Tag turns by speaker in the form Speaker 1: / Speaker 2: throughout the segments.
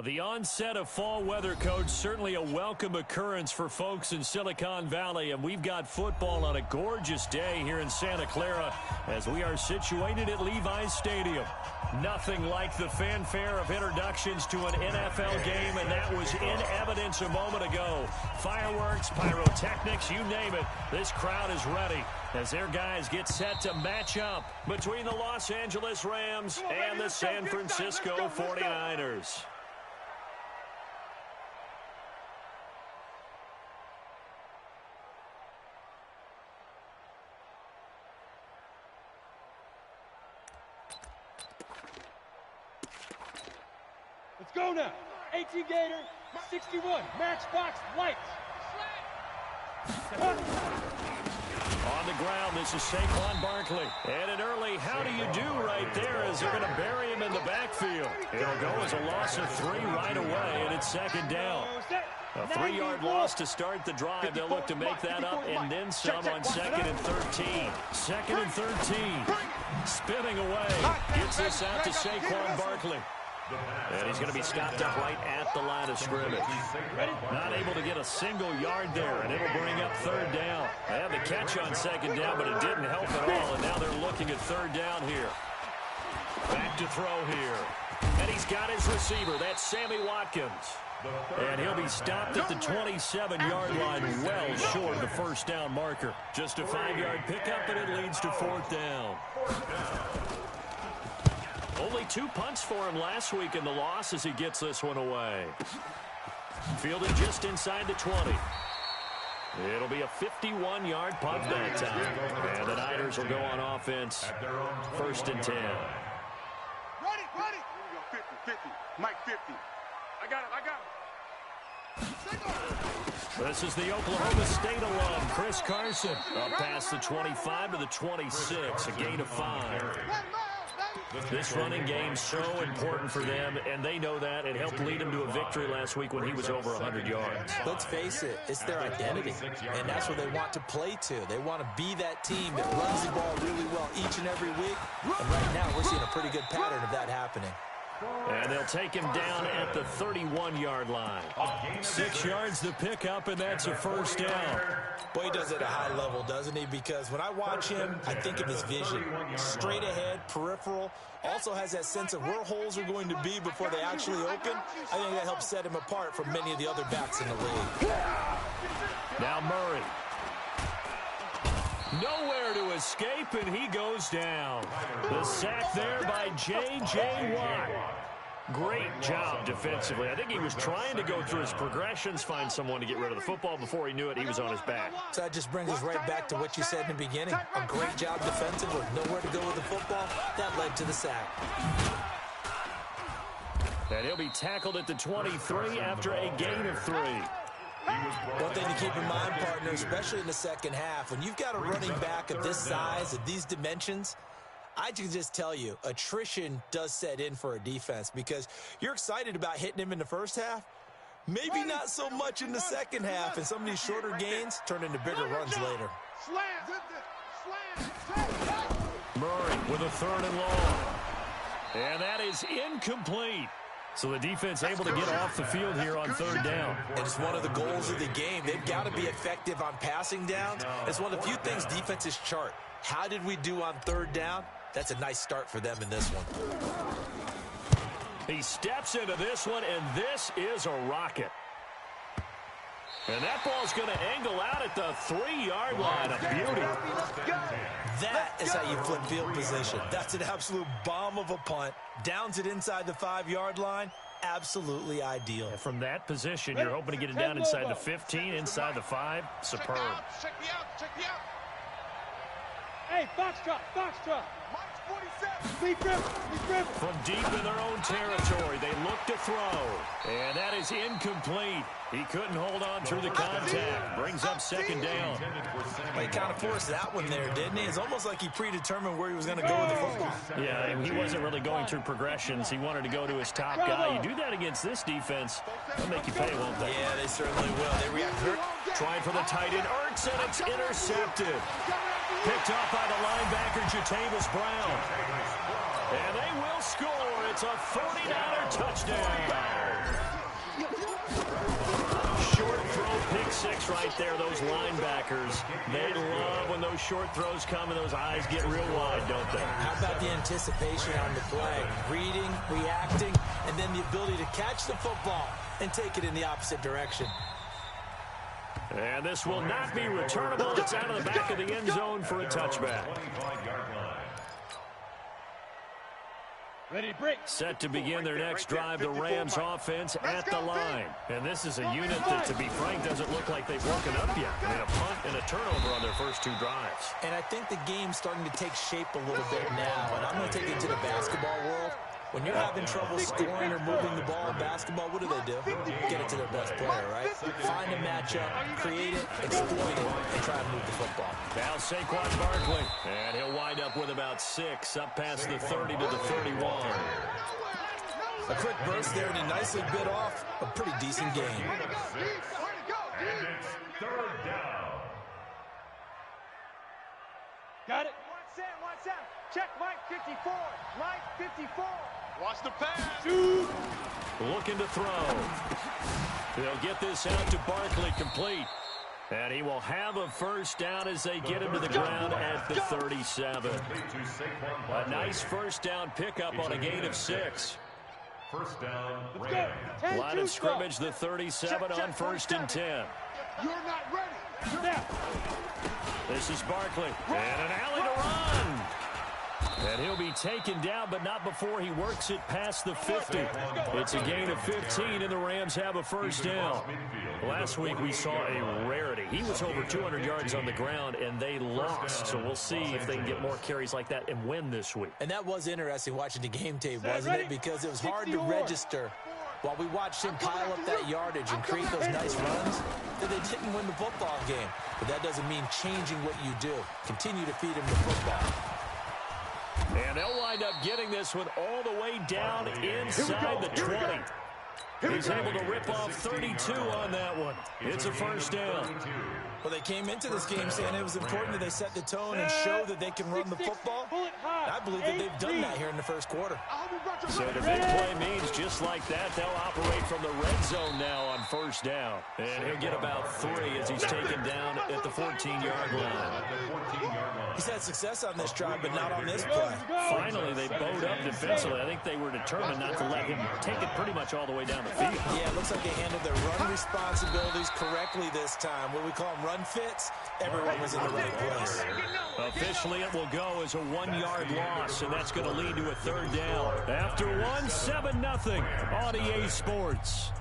Speaker 1: The onset of fall weather, Coach, certainly a welcome occurrence for folks in Silicon Valley, and we've got football on a gorgeous day here in Santa Clara as we are situated at Levi's Stadium. Nothing like the fanfare of introductions to an NFL game, and that was in evidence a moment ago. Fireworks, pyrotechnics, you name it, this crowd is ready as their guys get set to match up between the Los Angeles Rams and the San Francisco 49ers.
Speaker 2: Let's go now. 18 Gator, 61, Matchbox Lights.
Speaker 1: On the ground, this is Saquon Barkley. And an early how do you do right there as they're going to bury him in the backfield. It'll go as a loss of 3 right away, and it's second down. A 3-yard loss to start the drive. They'll look to make that up and then some on 2nd and 13. 2nd and 13. Spinning away. Gets this out to Saquon Barkley. And he's going to be stopped up right at the line of scrimmage. Not able to get a single yard there, and it'll bring up 3rd down. They had the catch on 2nd down, but it didn't help at all, and now they're looking at 3rd down here. Back to throw here. And he's got his receiver. That's Sammy Watkins. And he'll be stopped at the 27-yard line, well short of the 1st down marker. Just a 5-yard pickup, and it leads to 4th down. Only 2 punts for him last week in the loss as he gets this one away. Fielded just inside the 20. It'll be a 51-yard punt that time. And the Niners will go on offense. 1st and 10.
Speaker 3: Ready. 50. Mike 50. I got him.
Speaker 1: This is the Oklahoma State alum, Chris Carson. Up past the 25 to the 26, a gain of 5. This running game so important for them, and they know that. It helped lead him to a victory last week when he was over 100 yards.
Speaker 4: Let's face it, it's their identity, and that's what they want to play to. They want to be that team that runs the ball really well each and every week, and right now we're seeing a pretty good pattern of that happening.
Speaker 1: And they'll take him down at the 31-yard line. 6 yards the pickup, and that's a 1st down.
Speaker 4: Boy, he does it at a high level, doesn't he? Because when I watch him, I think of his vision. Straight ahead, peripheral. Also has that sense of where holes are going to be before they actually open. I think that helps set him apart from many of the other backs in the league.
Speaker 1: Now Murray. Nowhere to escape, and he goes down. The sack there by J.J. Watt. Great job defensively. I think he was trying to go through his progressions, find someone to get rid of the football. Before he knew it, he was on his back.
Speaker 4: So that just brings us right back to what you said in the beginning. A great job defensive with nowhere to go with the football. That led to the sack.
Speaker 1: And he'll be tackled at the 23 after a gain of 3.
Speaker 4: One thing to keep in mind, partner, especially in the second half, when you've got a running back of this size, of these dimensions, I can just tell you, attrition does set in for a defense because you're excited about hitting him in the first half. Maybe not so much in the second half, and some of these shorter gains turn into bigger runs later.
Speaker 1: Murray with a 3rd and long. And that is incomplete. So the defense able to get off the field here on 3rd down.
Speaker 4: And it's one of the goals of the game. They've got to be effective on passing downs. It's one of the few things defenses chart. How did we do on 3rd down? That's a nice start for them in this one.
Speaker 1: He steps into this one, and this is a rocket. And that ball's going to angle out at the 3-yard line. A beauty.
Speaker 4: That is how you flip field position. That's an absolute bomb of a punt. Downs it inside the 5-yard line. Absolutely ideal.
Speaker 1: And from that position, you're hoping to get it down inside the 15, inside the 5. Superb.
Speaker 3: Check me out.
Speaker 2: Hey, Foxtrot.
Speaker 3: Mike's 47.
Speaker 2: Lead dribble.
Speaker 1: From deep in their own territory, they look to throw. And that is incomplete. He couldn't hold on through the contact. Brings up 2nd down.
Speaker 4: Well, he kind of forced that one there, didn't he? It's almost like he predetermined where he was going to go with the football.
Speaker 1: Yeah, and he wasn't really going through progressions. He wanted to go to his top guy. You do that against this defense, they'll make you pay, won't they?
Speaker 4: Yeah, they certainly will. They react very...
Speaker 1: Trying for the tight end, Ertz, and it's intercepted. Picked off by the linebacker, Jatavis Brown. And they will score. It's a 49er touchdown. 6 right there, those linebackers. They love when those short throws come and those eyes get real wide, don't they?
Speaker 4: How about the anticipation on the play? Reading, reacting, and then the ability to catch the football and take it in the opposite direction.
Speaker 1: And this will not be returnable. It's out of the back of the end zone for a touchback.
Speaker 2: Ready to break.
Speaker 1: Set to begin their next drive, the Rams offense at the line. And this is a unit that, to be frank, doesn't look like they've woken up yet. I mean, a punt and a turnover on their first 2 drives.
Speaker 4: And I think the game's starting to take shape a little bit now. And I'm going to take it to the basketball world. When you're having trouble scoring or moving the ball in basketball, what do? Get it to their best player, right? Find a matchup, create it, exploit it, and try to move the football.
Speaker 1: Now Saquon Barkley. And he'll wind up with about 6, up past the 30 to the 31.
Speaker 4: A quick burst there, and he nicely bit off a pretty decent game.
Speaker 3: And it's
Speaker 5: 3rd down.
Speaker 2: Got it.
Speaker 3: Watch out. Check Mike 54. Mike 54. Watch the pass.
Speaker 1: Looking to throw. They'll get this out to Barkley, complete. And he will have a first down as they get him to the ground at the 37. A nice first down pickup on a gain of 6.
Speaker 5: First down,
Speaker 1: Line of scrimmage, the 37 on 1st and 10.
Speaker 3: You're not ready.
Speaker 2: Snap.
Speaker 1: This is Barkley. And an alley to run. And he'll be taken down, but not before he works it past the 50. It's a gain of 15, and the Rams have a first down. Last week we saw a rarity. He was over 200 yards on the ground, and they lost. So we'll see if they can get more carries like that and win this week.
Speaker 4: And that was interesting watching the game tape, wasn't it? Because it was hard to register while we watched him pile up that yardage and create those nice runs that they didn't win the football game. But that doesn't mean changing what you do. Continue to feed him the football.
Speaker 1: And they'll wind up getting this one all the way down inside the 20. He's able to rip off 32 on that one. It's a first down.
Speaker 4: Well, they came into this game saying it was important that they set the tone and show that they can run the football. I believe that they've done that here in the first quarter.
Speaker 1: So the big play means just like that, they'll operate from the red zone now on first down. And he'll get about 3 as he's taken down at the 14-yard line.
Speaker 4: He's had success on this drive, but not on this play.
Speaker 1: Finally, they bowed up defensively. I think they were determined not to let him take it pretty much all the way down the field.
Speaker 4: Yeah, it looks like they handled their run responsibilities correctly this time. What we call them run fits, everyone was in the right place.
Speaker 1: Officially, it will go as a 1-yard loss, and that's going to lead to a third down. After 1, 7-0 on EA Sports.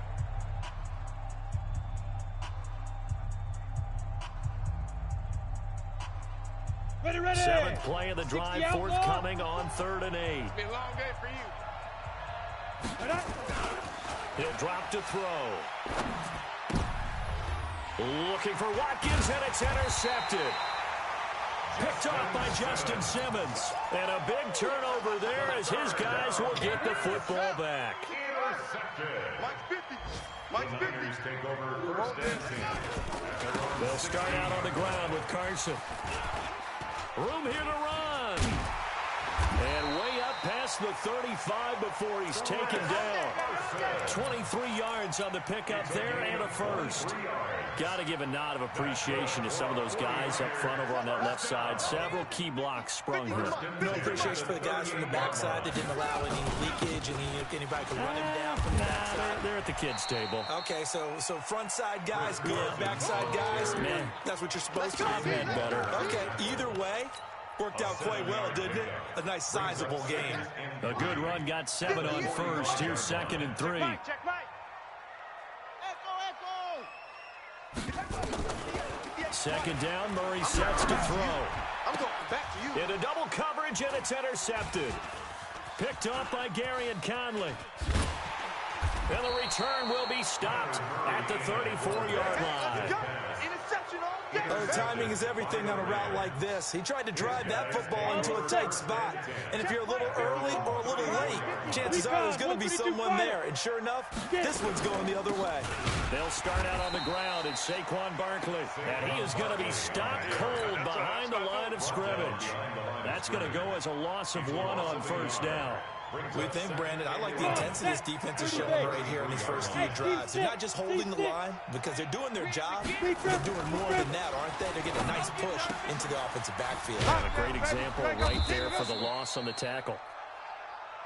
Speaker 2: Ready.
Speaker 1: 7th play of the drive forthcoming on 3rd and 8.
Speaker 3: It's been a long day for you.
Speaker 1: He'll drop to throw. Looking for Watkins, and it's intercepted. Picked off by Justin Simmons. And a big turnover there as his guys will get the football back.
Speaker 3: Mike 50.
Speaker 5: Take over first and 10.
Speaker 1: They'll start out on the ground with Carson. Room here to run. And way up past the 35 before he's taken down. 23 yards on the pickup there and a first. Got to give a nod of appreciation to some of those guys up front over on that left side. Several key blocks sprung here.
Speaker 4: No appreciation for the guys from the backside that didn't allow any leakage and anybody could run him down from the backside.
Speaker 1: They're at the kids' table.
Speaker 4: Okay, so front side guys good, backside guys, man, that's what you're supposed to do.
Speaker 1: Better.
Speaker 4: Okay, either way, worked out quite well, didn't it? A nice sizable game.
Speaker 1: A good run got 7 on first. Here's 2nd and 3.
Speaker 3: Check Mike.
Speaker 1: Second down, Murray sets to throw.
Speaker 3: I'm going back to you.
Speaker 1: Into double coverage, and it's intercepted. Picked off by Gary and Conley. And the return will be stopped at the 34-yard line.
Speaker 3: Interception all day.
Speaker 4: Oh, timing is everything on a route like this. He tried to drive that football into a tight spot. And if you're a little early or a little late, chances are there's going to be someone there. And sure enough, this one's going the other way.
Speaker 1: They'll start out on the ground. It's Saquon Barkley. And he is going to be stopped cold behind the line of scrimmage. That's going to go as a loss of 1 on first down.
Speaker 4: We think, Brandon, I like the intensity this defense is showing right here in these first few drives. They're not just holding the line because they're doing their job. They're doing more than that, aren't they? They're getting a nice push into the offensive backfield.
Speaker 1: And a great example right there for the loss on the tackle.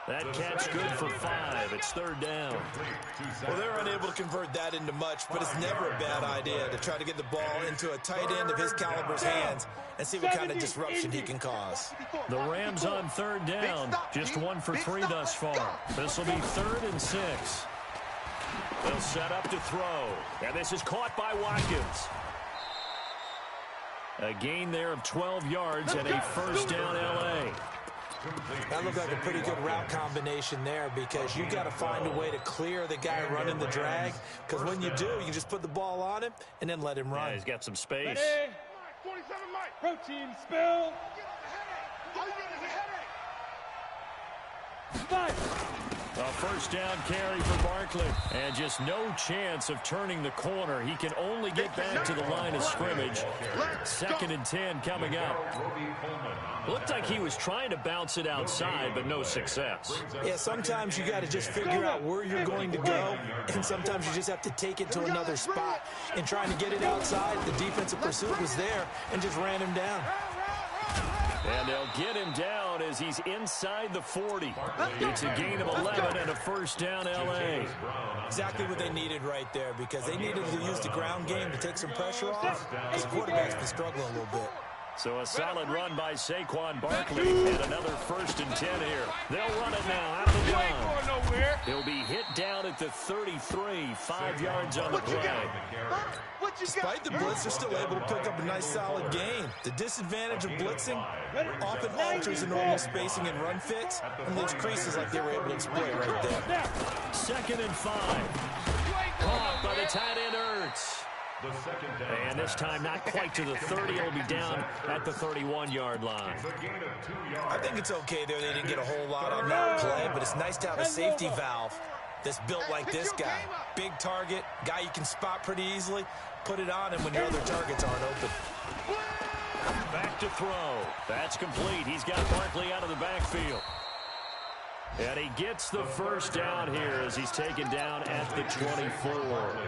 Speaker 1: That catch good for 5. It's third down.
Speaker 4: Well, they're unable to convert that into much, but it's never a bad idea to try to get the ball into a tight end of his caliber's hands and see what kind of disruption he can cause.
Speaker 1: The Rams on third down. Just 1 for 3 thus far. This will be 3rd and 6. They'll set up to throw. And this is caught by Watkins. A gain there of 12 yards and a first down L.A.
Speaker 4: That looked like a pretty good route combination there because you've got to find a way to clear the guy running the drag, because when you do, you can just put the ball on him and then let him run.
Speaker 1: Yeah, he's got some space.
Speaker 2: Ready?
Speaker 3: 27 Mike.
Speaker 2: Protein spill. 5.
Speaker 1: A first down carry for Barkley. And just no chance of turning the corner. He can only get back to the line of scrimmage. 2nd and 10 coming up. Looked like he was trying to bounce it outside, but no success.
Speaker 4: Yeah, sometimes you got to just figure out where you're going to go, and sometimes you just have to take it to another spot. And trying to get it outside, the defensive pursuit was there and just ran him down.
Speaker 1: And they'll get him down as he's inside the 40. It's a gain of 11 and a first down L.A.
Speaker 4: Exactly what they needed right there, because they needed to use the ground game to take some pressure off, as the quarterback's been struggling a little bit.
Speaker 1: So a solid run by Saquon Barkley and another 1st and 10 here. They'll run it now out of the gun. He'll be hit down at the 33, 5 yards on the play.
Speaker 4: Despite the blitz, they're still able to pick up a nice solid gain. The disadvantage of blitzing often alters the normal spacing and run fits and leaves creases like they were able to exploit right there.
Speaker 1: 2nd and 5. Caught by the tight end Ertz. And this time not quite to the 30. It'll be down at the 31-yard line.
Speaker 4: I think it's okay there. They didn't get a whole lot on that play, but it's nice to have a safety valve that's built like this guy. Big target, guy you can spot pretty easily. Put it on him when your other targets aren't open.
Speaker 1: Back to throw. That's complete. He's got Barkley out of the backfield. And he gets the first down here as he's taken down at the 24.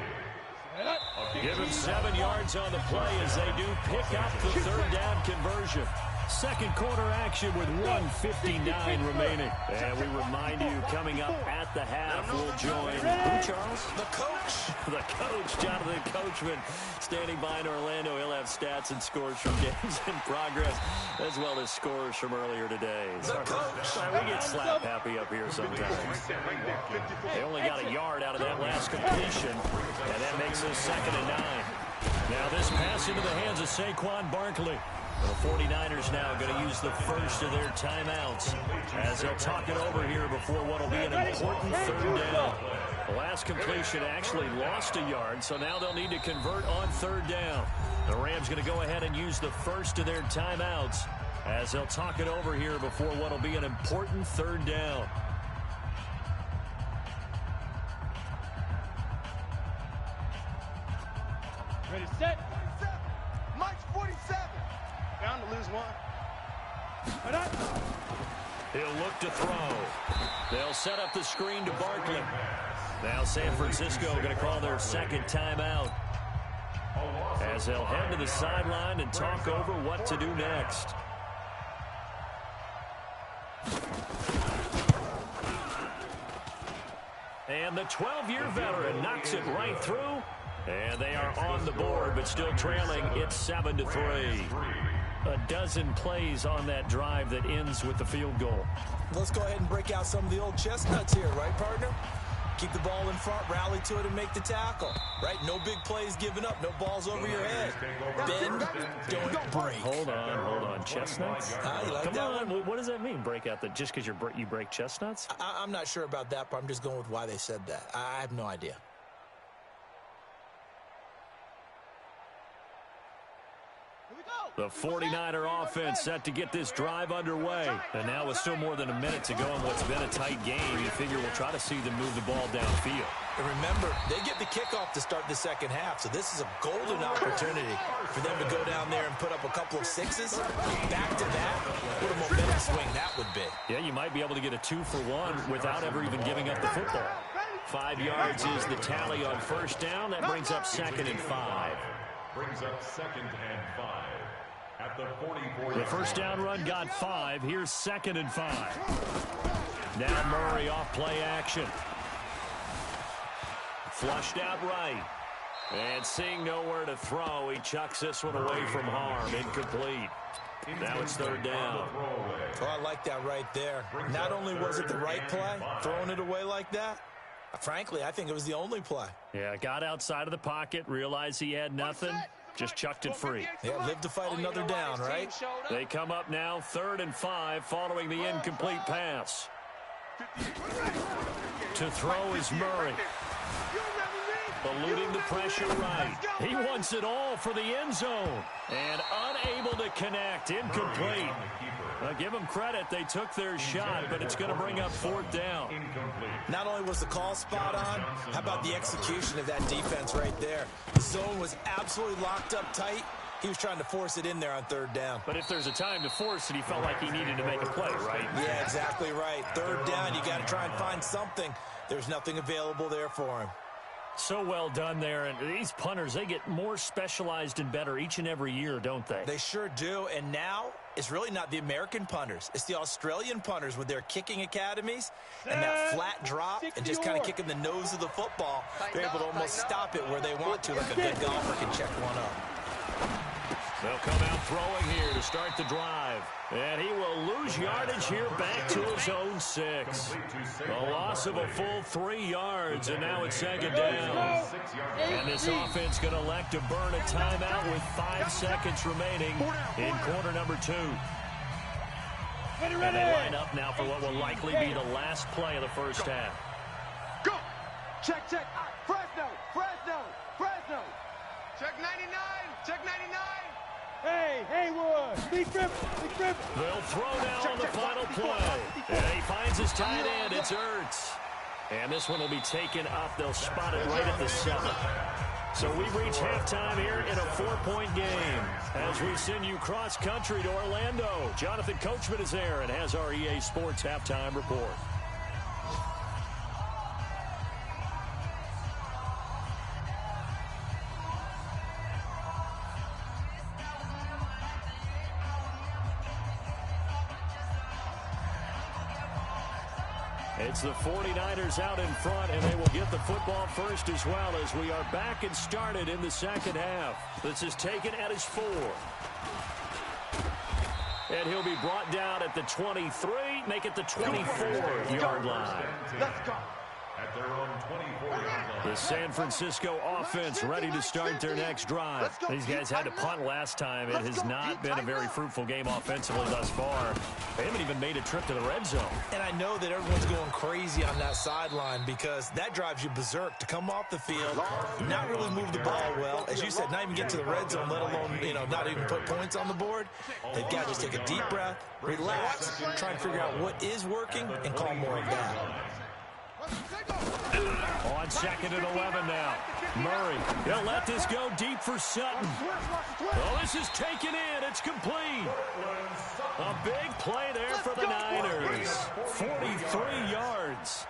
Speaker 1: Give him 7 yards on the play as they do pick up the third down conversion. Second quarter action with 1:59 remaining. And we remind you, coming up at the half, we'll join who, Charles?
Speaker 4: The coach.
Speaker 1: The coach, Jonathan Coachman, standing by in Orlando. He'll have stats and scores from games in progress, as well as scores from earlier today.
Speaker 4: The coach.
Speaker 1: We get slap happy up here sometimes. They only got a yard out of that last completion, and that makes us 2nd and 9. Now this pass into the hands of Saquon Barkley. The 49ers now going to use the first of their timeouts as they'll talk it over here before what will be an important third down. The last completion actually lost a yard, so now they'll need to convert on third down. The Rams going to go ahead and use the first of their timeouts as they'll talk it over here before what will be an important third down.
Speaker 2: Ready, set.
Speaker 3: Mike's 47. Down to lose 1.
Speaker 1: He'll look to throw. They'll set up the screen to Barkley. Now San Francisco going to call their second timeout as they'll head to the sideline and talk over what to do next. And the 12-year veteran knocks it right through. And they are on the board, but still trailing. It's 7-3. A dozen plays on that drive that ends with the field goal.
Speaker 4: Let's go ahead and break out some of the old chestnuts here, right, partner? Keep the ball in front, rally to it, and make the tackle. Right? No big plays given up, no balls over your head. Bend, don't break.
Speaker 1: Hold on. Chestnuts?
Speaker 4: You like
Speaker 1: Come
Speaker 4: that
Speaker 1: on.
Speaker 4: one?
Speaker 1: What does that mean, break out the just because you break chestnuts?
Speaker 4: I'm not sure about that, but I'm just going with why they said that. I have no idea.
Speaker 1: The 49er offense set to get this drive underway. And now with still more than a minute to go in what's been a tight game, you figure we'll try to see them move the ball downfield.
Speaker 4: And remember, they get the kickoff to start the second half, so this is a golden opportunity for them to go down there and put up a couple of sixes. Back-to-back, what a momentum swing that would be.
Speaker 1: Yeah, you might be able to get a 2-for-1 without ever even giving up the football. 5 yards is the tally on first down. That brings up 2nd and 5.
Speaker 5: Brings up 2nd and 5. At the 44.
Speaker 1: The first down run got 5. Here's 2nd and 5. Now Murray off play action. Flushed out right. And seeing nowhere to throw, he chucks this one away from harm. Incomplete. Now it's 3rd down.
Speaker 4: Oh, I like that right there. Not only was it the right play, throwing it away like that, frankly, I think it was the only play.
Speaker 1: Yeah, got outside of the pocket, realized he had nothing, just chucked it free.
Speaker 4: Yeah, live to fight another down, right?
Speaker 1: They come up now 3rd and 5 following the incomplete pass. To throw is Murray. Eluding the pressure right. He wants it all for the end zone. And unable to connect. Incomplete. Give them credit. They took their shot, but it's going to bring up 4th down.
Speaker 4: Not only was the call spot on, how about the execution of that defense right there? The zone was absolutely locked up tight. He was trying to force it in there on 3rd down.
Speaker 1: But if there's a time to force it, he felt like he needed to make a play, right?
Speaker 4: Yeah, exactly right. 3rd down, you got to try and find something. There's nothing available there for him.
Speaker 1: So well done there, and these punters, they get more specialized and better each and every year, don't they?
Speaker 4: They sure do, and now it's really not the American punters. It's the Australian punters with their kicking academies and that flat drop and just kind of kicking the nose of the football. They're able to almost stop it where they want to, like a good golfer can check one up.
Speaker 1: They'll come out throwing here to start the drive. And he will lose yardage here back to his own 6. A loss of a full 3 yards, and now it's 2nd down. And this offense going to elect to burn a timeout with 5 seconds remaining in quarter number 2. And they line up now for what will likely be the last play of the first half.
Speaker 3: Go! Check, check. Fresno, Fresno, Fresno. Check 99, check 99.
Speaker 2: Hey, Haywood! Big grip! Big grip!
Speaker 1: They'll throw now on the final play. And he finds his tight end. It's Ertz. And this one will be taken up. They'll spot it right at the 7. So we've reached halftime here in a 4-point game. As we send you cross-country to Orlando, Jonathan Coachman is there and has our EA Sports halftime report. It's the 49ers out in front, and they will get the football first as well as we are back and started in the second half. This is taken at his 4. And he'll be brought down at the 23, make it the 24-yard line.
Speaker 3: Let's go.
Speaker 5: At their own 24-yard line.
Speaker 1: The San Francisco offense ready to start their next drive. These guys had to punt last time. It has not been a very fruitful game offensively thus far. They haven't even made a trip to the red zone.
Speaker 4: And I know that everyone's going crazy on that sideline because that drives you berserk to come off the field, not really move the ball well. As you said, not even get to the red zone, let alone, not even put points on the board. They've got to just take a deep breath, relax, try and figure out what is working, and call more of that.
Speaker 1: On 2nd and 11 now. Murray, he'll let this go deep for Sutton. Oh, this is taken in. It's complete. A big play there for the Niners. 43 yards.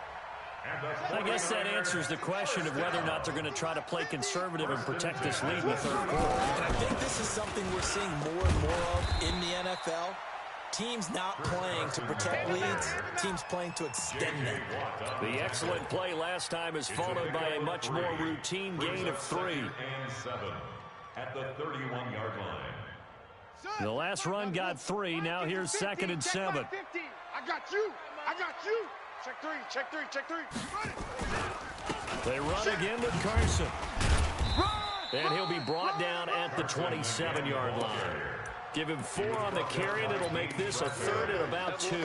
Speaker 1: I guess that answers the question of whether or not they're going to try to play conservative and protect this lead in the 3rd quarter.
Speaker 4: And I think this is something we're seeing more and more of in the NFL. Teams not playing to protect leads, teams playing to extend them.
Speaker 1: The excellent play last time is followed by a much more routine gain of 3.
Speaker 5: And 7 at the 31-yard line.
Speaker 1: The last run got 3. Now here's 2nd and 7.
Speaker 3: I got you. I got you. Check 3, check 3, check 3. Run it.
Speaker 1: They run again with Carson. And he'll be brought down at the 27-yard line. Give him 4 on the carry, and it'll make this a 3rd and about 2.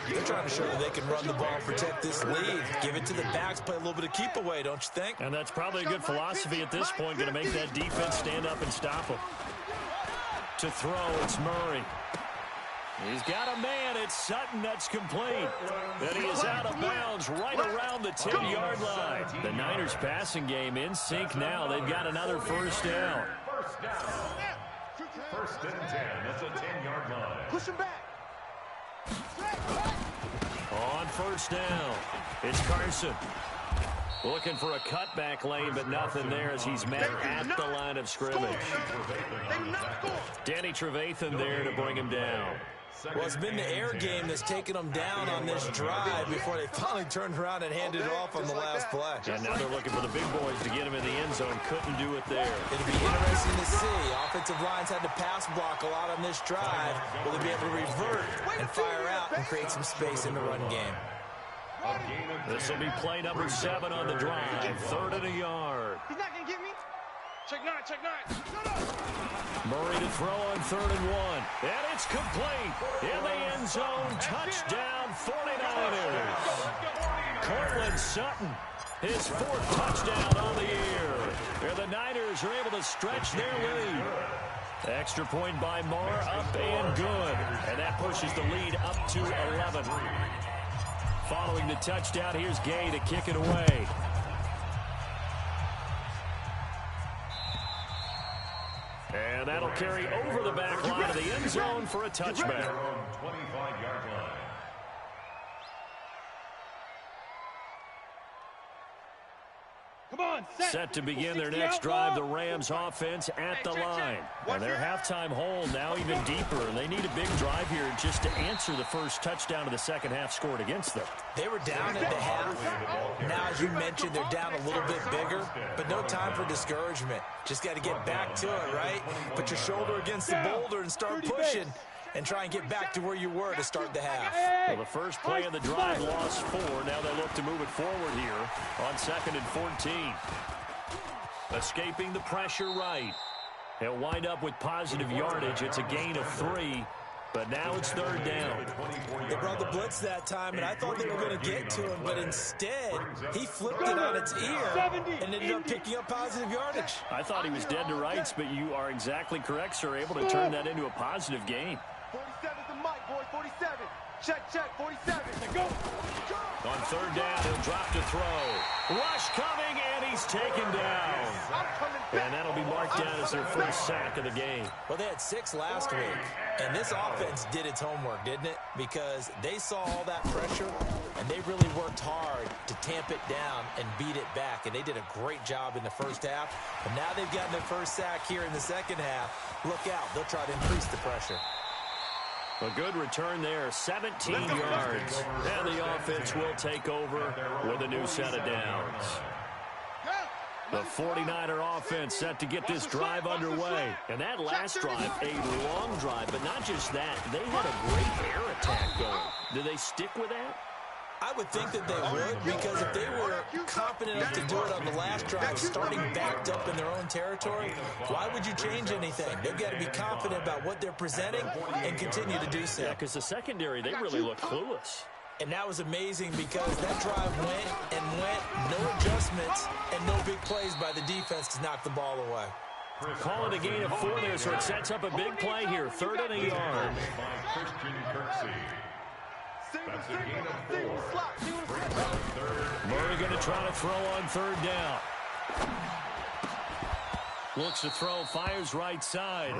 Speaker 4: They're trying to show that they can run the ball and protect this lead. Give it to the backs, play a little bit of keep away, don't you think?
Speaker 1: And that's probably a good philosophy at this point, going to make that defense stand up and stop them. To throw, it's Murray. He's got a man. It's Sutton that's complete. And he is out of bounds right around the 10-yard line. The Niners passing game in sync now. They've got another first down.
Speaker 5: First and 10. That's a 10-yard line.
Speaker 3: Push him back.
Speaker 1: On first down, it's Carson. Looking for a cutback lane, but nothing there as he's met at the line of scrimmage. Danny Trevathan there to bring him down.
Speaker 4: Well, it's been the air game that's taken them down on this drive before they finally turned around and handed it off on the last play.
Speaker 1: And now they're looking for the big boys to get him in the end zone. Couldn't do it there.
Speaker 4: It'll be interesting to see. Offensive lines had to pass block a lot on this drive. Will they be able to revert and fire out and create some space in the run game?
Speaker 1: This will be play number 7 on the drive. 3rd and a yard.
Speaker 3: He's not going to get me. Check 9, check 9.
Speaker 1: Murray to throw on 3rd and 1. And it's complete. In the end zone. Touchdown 49ers. Cortland Sutton. His 4th touchdown on the year. And the Niners are able to stretch their lead. Extra point by Marr, up and good. And that pushes the lead up to 11. Following the touchdown, here's Gay to kick it away. And that'll carry over the back line of the end zone for a touchback.
Speaker 5: 25-yard line.
Speaker 2: Come on,
Speaker 1: Set to begin their next drive, the Rams offense at the line. And their halftime hole now even deeper. And they need a big drive here just to answer the first touchdown of the second half scored against them.
Speaker 4: They were down at the half. Now, as you mentioned, they're down a little bit bigger, but no time for discouragement. Just got to get back to it, right? Put your shoulder against the boulder and start pushing and try and get back to where you were to start the half.
Speaker 1: Well, the first play of the drive lost 4. Now they look to move it forward here on 2nd and 14. Escaping the pressure right. They'll wind up with positive yardage. It's a gain of 3. But now it's 3rd down.
Speaker 4: They brought the blitz that time, and I thought they were going to get to him, but instead, he flipped it on its ear and ended up picking up positive yardage.
Speaker 1: I thought he was dead to rights, but you are exactly correct, sir. Able to turn that into a positive gain.
Speaker 3: 47's the mic, boys. 47. Check, 47. Go.
Speaker 1: On 3rd down, he'll drop to throw. Rush coming, and he's taken down. And that'll be marked down as their first sack of the game.
Speaker 4: Well, they had 6 last week, and this offense did its homework, didn't it? Because they saw all that pressure, and they really worked hard to tamp it down and beat it back. And they did a great job in the first half. But now they've gotten their first sack here in the second half. Look out. They'll try to increase the pressure.
Speaker 1: A good return there, 17 yards. And the offense will take over with a new set of downs. The 49er offense set to get this drive underway. And that last drive, a long drive, but not just that. They had a great air attack going. Do they stick with that?
Speaker 4: I would think that they would, because if they were confident enough to do it on the last drive, starting backed up in their own territory, why would you change anything? They've got to be confident about what they're presenting and continue to do so.
Speaker 1: Yeah, because the secondary, they really look clueless.
Speaker 4: And that was amazing because that drive went and went, no adjustments, and no big plays by the defense to knock the ball away.
Speaker 1: Call it a gain of 4 there, so it sets up a big play here. 3rd and a yard.
Speaker 5: That's a gain of 4.
Speaker 1: Murray going to try to throw on 3rd down. Looks to throw, fires right side.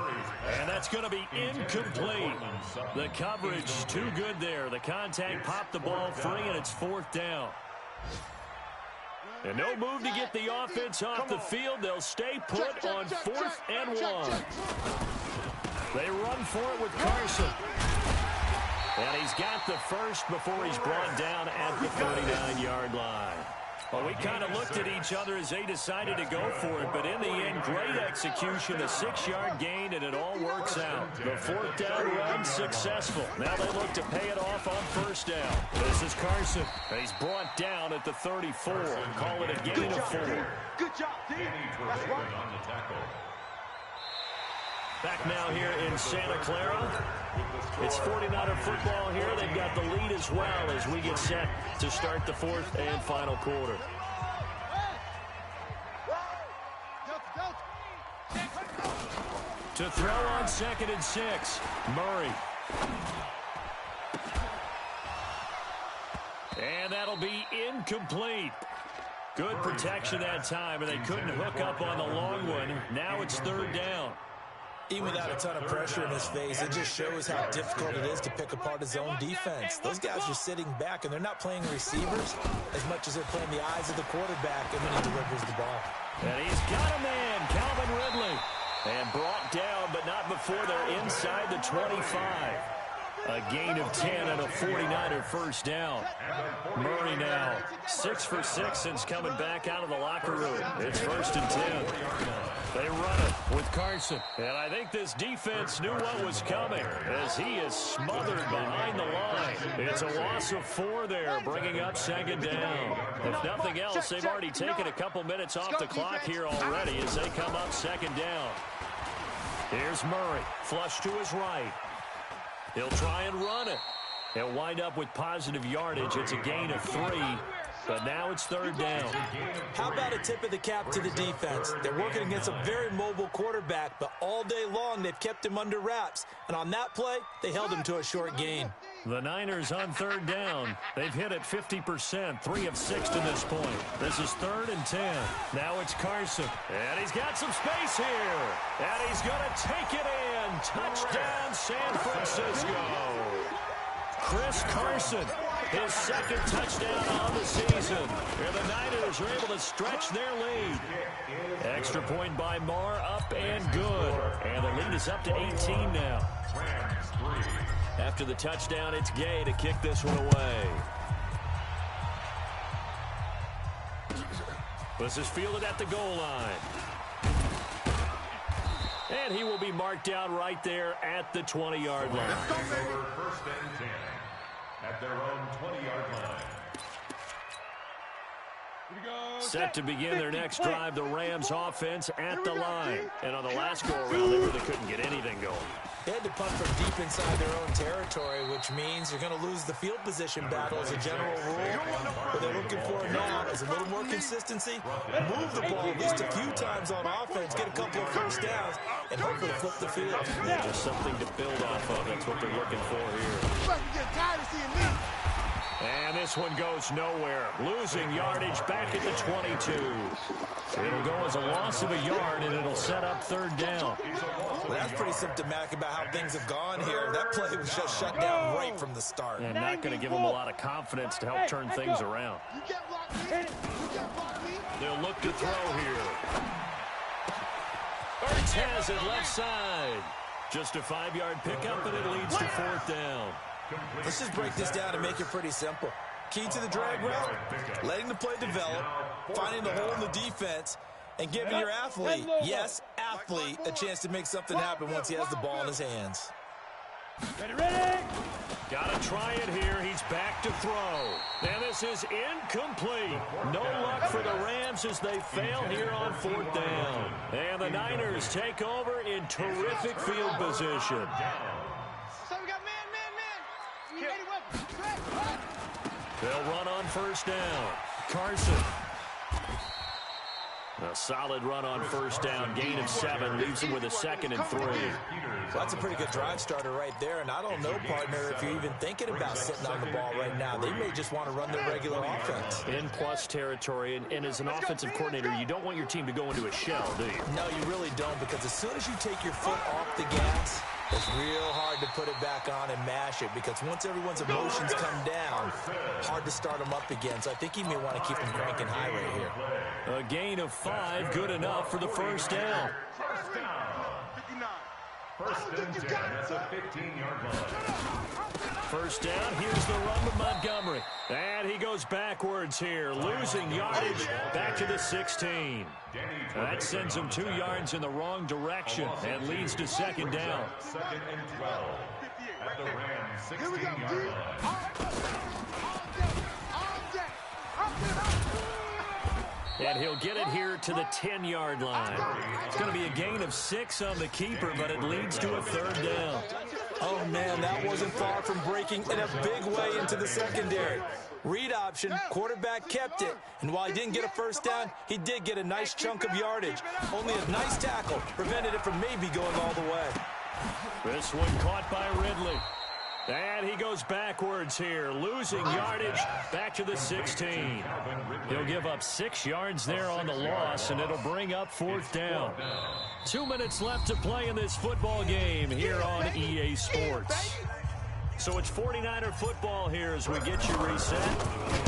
Speaker 1: And that's going to be incomplete. The coverage too good there. The contact popped the ball free, and it's 4th down. And no move to get the offense off the field. They'll stay put on 4th and 1. They run for it with Carson. And he's got the first before he's brought down at the 39-yard line. Well, we kind of looked at each other as they decided to go for it, but in the end, great execution, a 6-yard gain, and it all works out. The 4th down run successful. Now they look to pay it off on 1st down. This is Carson. He's brought down at the 34. Call it a gain of 4.
Speaker 3: Good job, team. That's right.
Speaker 5: On the tackle.
Speaker 1: Back now here in Santa Clara. It's 49er football here. They've got the lead as well as we get set to start the 4th and final quarter. To To throw on 2nd and 6. Murray. And that'll be incomplete. Good protection that time, and they couldn't hook up on the long one. Now it's 3rd down.
Speaker 4: Even without a ton of pressure in his face, it just shows how difficult it is to pick apart his own defense. Those guys are sitting back, and they're not playing receivers as much as they're playing the eyes of the quarterback and when he delivers the ball.
Speaker 1: And he's got a man, Calvin Ridley. And brought down, but not before they're inside the 25. A gain of 10 and a 49er first down. Murray now 6 for 6 since coming back out of the locker room. It's 1st and 10. They run it with Carson. And I think this defense knew what was coming as he is smothered behind the line. It's a loss of 4 there, bringing up 2nd down. If nothing else, they've already taken a couple minutes off the clock here already as they come up 2nd down. Here's Murray, flush to his right. He'll try and run it. He'll wind up with positive yardage. It's a gain of 3, but now it's 3rd down.
Speaker 4: How about a tip of the cap to the defense? They're working against a very mobile quarterback, but all day long they've kept him under wraps. And on that play, they held him to a short gain.
Speaker 1: The Niners on 3rd down. They've hit it 50%, 3 of 6 to this point. This is 3rd and 10. Now it's Carson. And he's got some space here. And he's going to take it in. Touchdown, San Francisco. Chris Carson, his 2nd touchdown on the season. And the Niners are able to stretch their lead. Extra point by Marr, up and good. And the lead is up to 18 now. After the touchdown, it's Gay to kick this one away. This is fielded at the goal line. And he will be marked down right there at the 20-yard line.
Speaker 5: First and 10 at their own 20-yard line.
Speaker 1: Set to begin their next drive, the Rams offense at the line. And on the last go-around, they really couldn't get anything going.
Speaker 4: They had to punt from deep inside their own territory, which means you're going to lose the field position battle as a general rule. What they're looking for now is a little more consistency, move the ball at least a few times on offense, get a couple of first downs, and hopefully flip the field.
Speaker 1: Just something to build off of. That's what they're looking for here. And this one goes nowhere. Losing yardage back at the 22. It'll go as a loss of a yard, and it'll set up 3rd down.
Speaker 4: Well, that's pretty symptomatic about how things have gone here. That play was just shut down right from the start.
Speaker 1: And not going to give them a lot of confidence to help turn things around. They'll look to throw here. Ertz has it left side. Just a 5-yard pickup, and it leads to 4th down.
Speaker 4: Let's just break this down and make it pretty simple. Key to the drag route, letting the play develop, finding the hole in the defense, and giving your athlete, yes, athlete, a chance to make something happen once he has the ball in his hands.
Speaker 2: Ready?
Speaker 1: Got to try it here. He's back to throw. And this is incomplete. No luck for the Rams as they fail here on 4th down. And the Niners take over in terrific field position.
Speaker 3: So we got man.
Speaker 1: They'll run on 1st down. Carson. A solid run on 1st down. Gain of 7. Leaves him with a 2nd and 3.
Speaker 4: Well, that's a pretty good drive starter right there. And I don't know, partner, if you're even thinking about sitting on the ball right now. They may just want to run their regular offense.
Speaker 1: In plus territory. And as an offensive coordinator, you don't want your team to go into a shell, do you?
Speaker 4: No, you really don't, because as soon as you take your foot off the gas, it's real hard to put it back on and mash it, because once everyone's emotions come down, hard to start them up again. So I think he may want to keep them cranking high right here.
Speaker 1: A gain of 5, good enough for the 1st down.
Speaker 5: First and 10, that's a 15-yard line.
Speaker 1: 1st down, here's the run to Montgomery. And he goes backwards here, losing yardage back to the 16. That sends him 2 yards in the wrong direction and leads to 2nd down.
Speaker 5: 2nd and 12 at the Rams 16-yard line.
Speaker 1: And he'll get it here to the 10-yard line. It's going to be a gain of 6 on the keeper, but it leads to a 3rd down.
Speaker 4: Oh, man, that wasn't far from breaking in a big way into the secondary. Read option, quarterback kept it, and while he didn't get a first down, he did get a nice chunk of yardage. Only a nice tackle prevented it from maybe going all the way.
Speaker 1: This one caught by Ridley. And he goes backwards here, losing yardage back to the 16. He'll give up 6 yards there on the loss, and it'll bring up 4th down. 2 minutes left to play in this football game here on EA Sports. So it's 49er football here as we get you reset.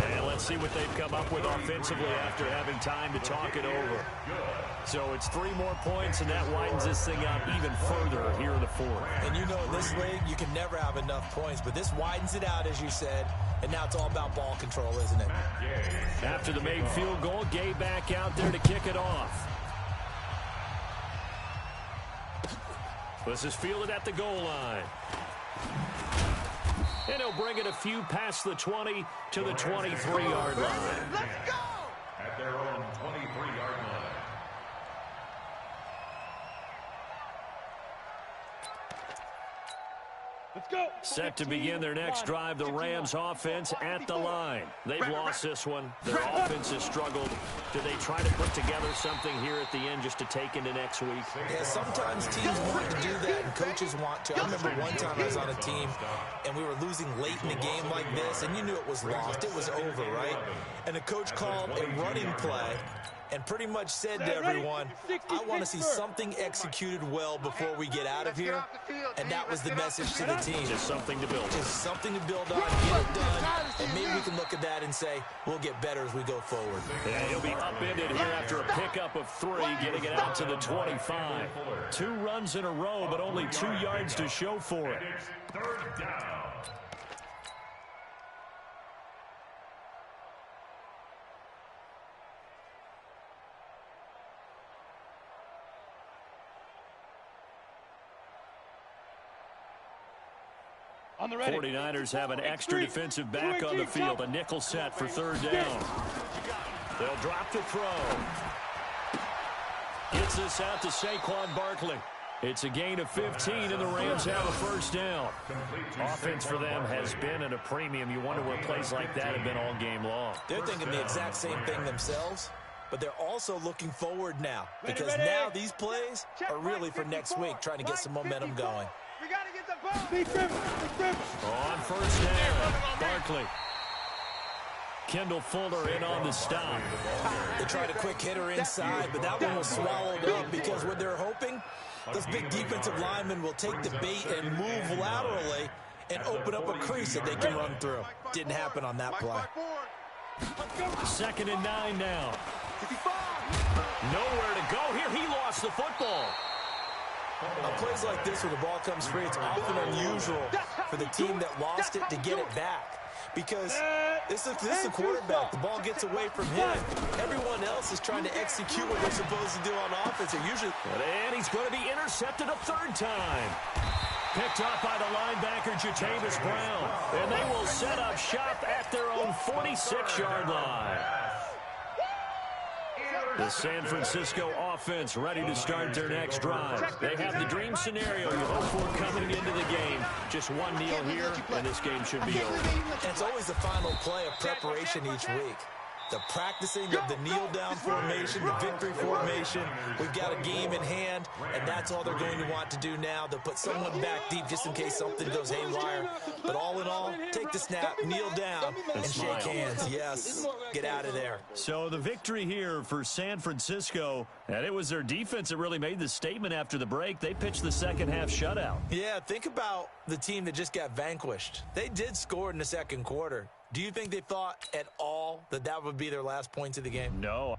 Speaker 1: And let's see what they've come up with offensively after having time to talk it over. So it's 3 more points, and that widens this thing out even further here in the 4th.
Speaker 4: And you know in this league, you can never have enough points, but this widens it out, as you said, and now it's all about ball control, isn't it?
Speaker 1: After the made field goal, Gay back out there to kick it off. This is fielded at the goal line. And he'll bring it a few past the 20 to the 23-yard line.
Speaker 3: Let's go!
Speaker 5: At their own 23-yard line.
Speaker 2: Let's go.
Speaker 1: Set to begin their next drive, the Rams offense at the line. They've lost this one. Their offense has struggled. Do they try to put together something here at the end just to take into next week?
Speaker 4: Yeah, sometimes teams want to do that and coaches want to. I remember one time I was on a team and we were losing late in the game like this, and you knew it was lost. It was over, right? And the coach called a running play and pretty much said to everyone, I want to see something executed well before we get out of here. And that was the message to the team.
Speaker 1: Just something to build on.
Speaker 4: Just something to build on, get it done, and maybe we can look at that and say, we'll get better as we go forward.
Speaker 1: And he'll be upended here after a pickup of 3, getting it out to the 25. 2 runs in a row, but only 2 yards to show for it.
Speaker 5: It's 3rd down.
Speaker 2: On the ready.
Speaker 1: 49ers have an extra defensive back on the field. A nickel set for 3rd down. They'll drop the throw. Gets this out to Saquon Barkley. It's a gain of 15, and the Rams have a first down. Offense for them has been at a premium. You wonder where plays like that have been all game long.
Speaker 4: They're thinking the exact same thing themselves, but they're also looking forward now, because now these plays are really for next week, trying to get some momentum going.
Speaker 3: We got to get the ball.
Speaker 2: Big trips.
Speaker 1: On first down, Barkley. Kendall Fuller in on the stop.
Speaker 4: They tried a quick hitter inside, but that one was swallowed up because what they're hoping, those big defensive linemen will take the bait and move laterally and open up a crease that they can run through. Didn't happen on that play.
Speaker 1: 2nd and 9 now. Nowhere to go here. He lost the football.
Speaker 4: On plays like this where the ball comes free, it's often unusual for the team that lost it to get it back. Because this is the quarterback. The ball gets away from him. Everyone else is trying to execute what they're supposed to do on offense.
Speaker 1: And he's going to be intercepted a 3rd time. Picked up by the linebacker, Jatavis Brown. And they will set up shop at their own 46-yard line. The San Francisco offense ready to start their next drive. They have the dream scenario you hope for coming into the game. Just one kneel here, and this game should be over.
Speaker 4: It's always the final play of preparation each week. The practicing of the kneel-down formation, the victory formation. We've got a game in hand, and that's all they're going to want to do now. They'll put someone back deep just in case something goes haywire. But all in all, take the snap, kneel down, and shake hands. Yes, get out of there.
Speaker 1: So the victory here for San Francisco, and it was their defense that really made the statement after the break. They pitched the second-half shutout.
Speaker 4: Yeah, think about the team that just got vanquished. They did score in the second quarter. Do you think they thought at all that that would be their last points of the game?
Speaker 1: No.